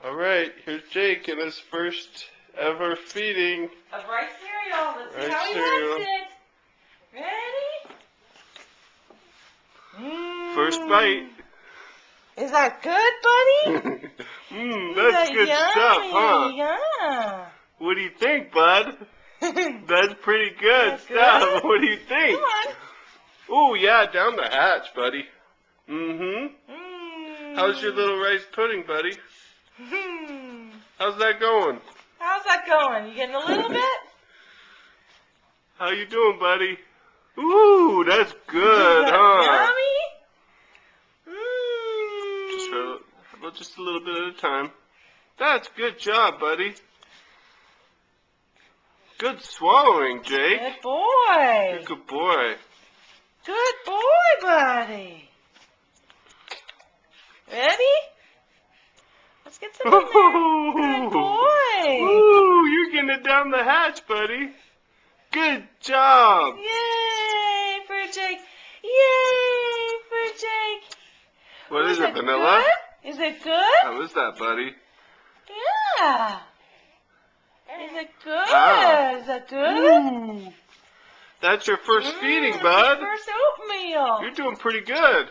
Alright, here's Jake in his first ever feeding. Of rice cereal. Let's see Rice how he cereal. likes it. Ready? First bite. Is that good, buddy? That's good yummy? stuff, huh? Yeah. What do you think, bud? That's pretty good That's stuff. good? What do you think? Come on. Oh, yeah, down the hatch, buddy. Mm. How's your little rice pudding, buddy? Mm. How's that going? How's that going? You getting a little bit? How you doing, buddy? Ooh, that's good, Is that huh? yummy? Just a little bit at a time. That's good job, buddy. Good swallowing, Jake. Good boy. You're a good boy. Good boy, buddy. Ready? Let's get some in there. Good boy. Ooh, you're getting it down the hatch, buddy. Good job. Yay for Jake. Yay for Jake. What is it, vanilla? Good? Is it good? How is that, buddy? Yeah. Is it good? Ah. Is that good? Ooh. That's your first feeding, That's bud. your first oatmeal. You're doing pretty good.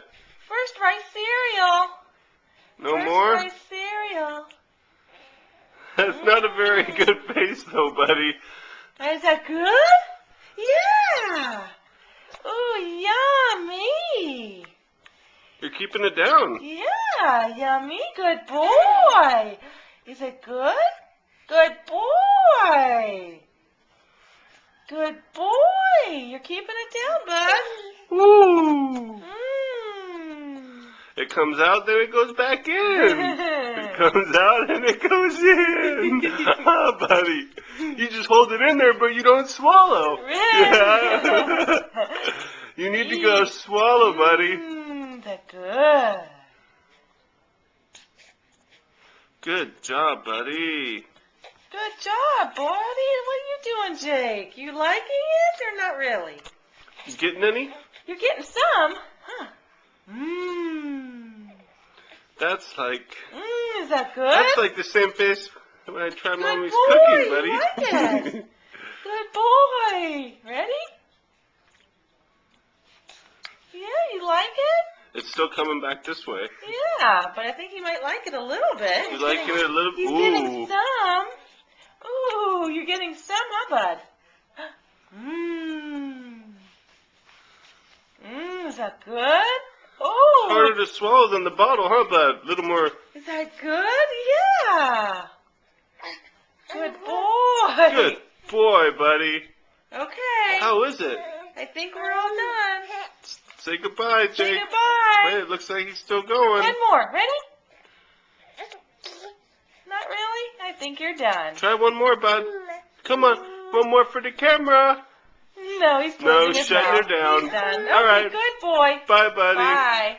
First rice cereal. No First more? rice cereal. That's not a very good face, though, buddy. Is that good? Yeah. Ooh, yummy. You're keeping it down. Yeah, yummy. Good boy. Is it good? Good boy. Good boy. You're keeping it down, bud. Ooh. Mmm. It comes out, then it goes back in. It comes out and it goes in. Ah, buddy. You just hold it in there, but you don't swallow. Really? Yeah. You need to go swallow, buddy. That's good. Good job, buddy. Good job, buddy. What are you doing, Jake? You liking it or not really? You getting any? You're getting some, huh? That's like... Is that good? That's like the same face when I try Good Mommy's boy, cookies, buddy. you like it. Good boy. Ready? Yeah, you like it? It's still coming back this way. Yeah, but I think he might like it a little bit. You liking it a little? He's Ooh. getting some. Ooh, you're getting some, huh, bud? Is that good? Oh. Harder to swallow than the bottle, huh, bud? A little more. Is that good? Yeah. Good boy. Good boy, buddy. Okay. How is it? I think we're all done. Say goodbye, Jake. Say goodbye. Wait, it looks like he's still going. One more. Ready? Not really? I think you're done. Try one more, bud. Come on. One more for the camera. No, he's closing his shut mouth. her down. He's done. All Okay, right. good boy. Bye, buddy. Bye.